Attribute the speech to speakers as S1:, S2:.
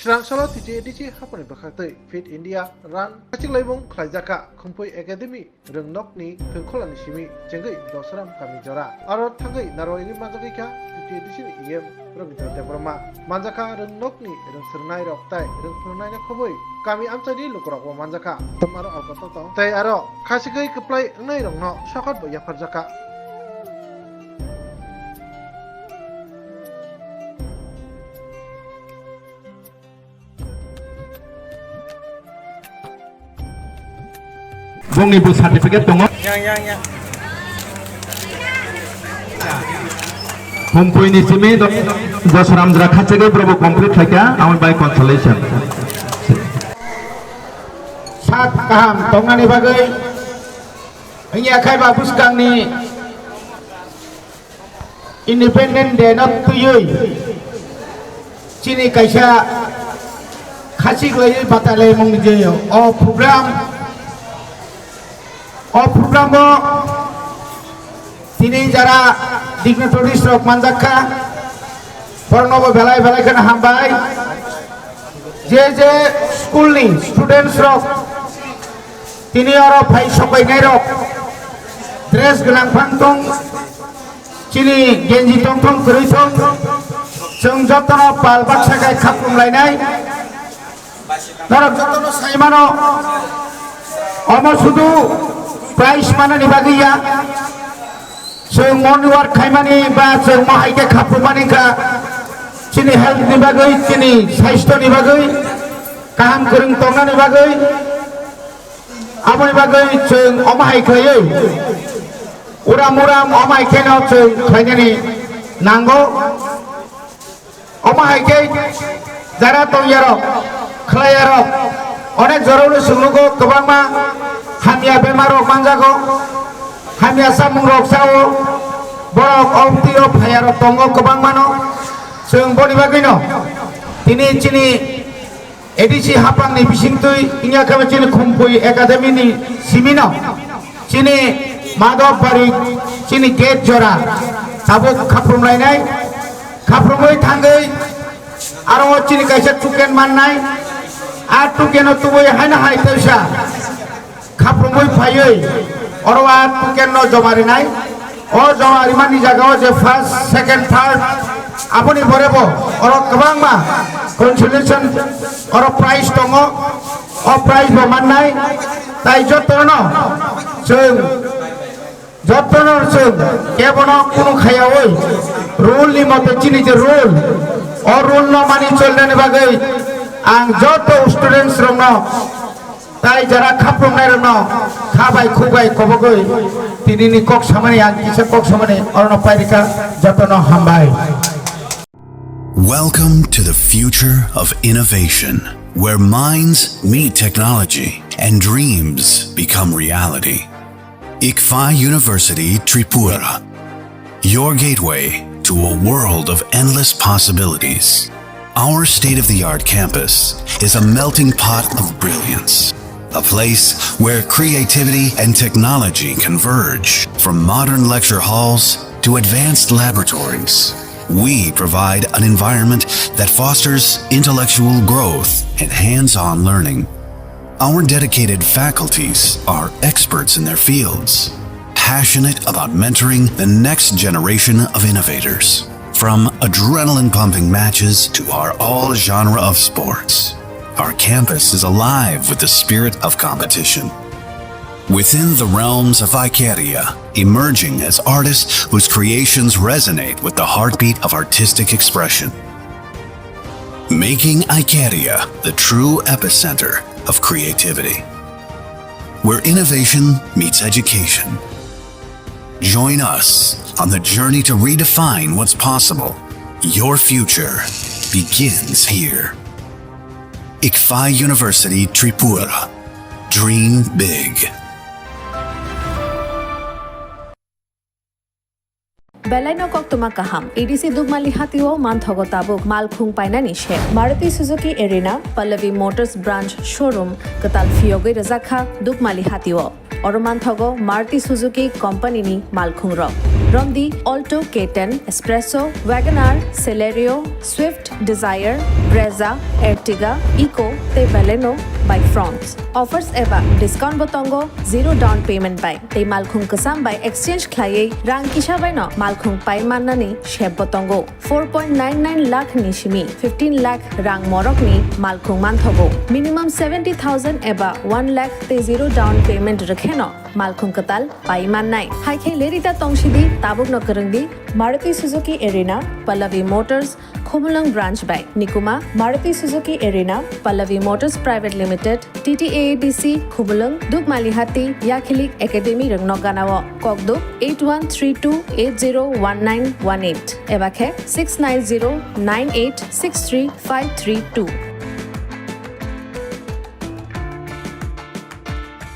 S1: Srang TJDC hapani bakhatai Fit India Run Kachilabong Klajaka Kumpui Academy Rungnokni Tungkolani Shimi Jengai Dosram Kamijara Arot Tangai Naroi Mazakika TJDC EM Rungita Debrama Manjaka Rungnokni Runsernai Roktai Runfurnai Koboi Kami Amsadi Lukurako Manjaka Tamaro Alkoto Tai Aro Kasigai Kaplai Nai Rongno Shakat Boyafarjaka
S2: Bung ibu sertifikat tunggu.
S3: Yang.
S2: Kumpul ini sini Josram Drakha cegah berapa komplit saja, awan by consolation.
S4: Saat kaham tongani bagai ini akai babus kang ni independent day not tuyui cini kaisa khasik lagi batale mong jeyo program bo tini jara dignitaries rok manjakha pornobo belai kana hambai je school ni students rok tini aro phai sokai nai rok dress gelang pantong chini genji tongtong krui thong jong jotono pal baksa kai khapum lainai narok jotono saimano omo sudu price mana ni bagiya jong monwar khaimani ba jong mahaike khapumani ka chini health ni bagai chini saistho ni bagai kaham kurung tonga ni bagai amoi bagai jeng omai khayei uram omai kheno jeng khainani nango omai ke jara tongyaro khlayaro onek jorolu sunglugo kobangma hamia bemarok manjago hamia samung roksao borok omtio phayaro tongo kobangmano jeng boni bagino tini chini edisi hapang ni bisingtui inya kami chini Kumpui Academy ni simino chini madop bari chini gate jora sabuk khaprum lainai khaprumoi thangai aro chini kaisa tuken mannai a tukeno tuboi haina hai teusa khaprumoi phaioi oro a tuken no jomari nai o jomari mani jagao je first second third apuni borebo oro kabangma consolation oro prize tongo o prize bo mannai tai jotono kebono kuno khayawoi rule ni mote chini je rule o rule no mani cholne ne bagai ang joto students rongno tai jara khaprum nai rongno khabai khubai kobogoi tini ni kok samani ang kisa kok samani orno pairika jotono hambai.
S5: Welcome to the future of innovation, where minds meet technology and dreams become reality. ICFA University Tripura, your gateway to a world of endless possibilities. Our state-of-the-art campus is a melting pot of brilliance, a place where creativity and technology converge. From modern lecture halls to advanced laboratories, we provide an environment that fosters intellectual growth and hands-on learning. Our dedicated faculties are experts in their fields, passionate about mentoring the next generation of innovators. From adrenaline-pumping matches to our all-genre of sports, our campus is alive with the spirit of competition. Within the realms of Icaria, emerging as artists whose creations resonate with the heartbeat of artistic expression. Making Icaria the true epicenter of creativity, where innovation meets education. Join us on the journey to redefine what's possible. Your future begins here. ICFA University Tripura. Dream big.
S6: Belaino kok tumakaham EDC Dugmali Hatiwo Manthogo Tabuk Malkhung Painani She Maruti Suzuki Arena Pallavi Motors Branch Showroom Katal Fioge Razakha Dugmali Hatiwo Oromantogo Maruti Suzuki Company ni Malkhung Rock. Romdi Alto K10, Espresso, Wagoner, Celerio, Swift, Desire, Brezza, Ertiga, Eco, te Baleno by France. Offers eba discount botongo zero down payment by te Malkhung kasam by exchange khlaye rang kisha by no Malkhung pai manani sheb botongo 4.99 lakh ni shimi 15 lakh rang morok ni Malkhung manthogo minimum 70,000 eba 1 lakh te zero down payment rakheno Malkhung katal pai man nai hai khe lerita tongshidi tabuk no karangdi Maruti Suzuki Arena Pallavi Motors Khumulang branch by Nikuma Maruti Suzuki Arena Pallavi Motors Private Limited TTAADC Khumulang Dugmalihati Yakhilik Academy Rangnoganawo Kokduk 8132801918 Ebakhe 6909863532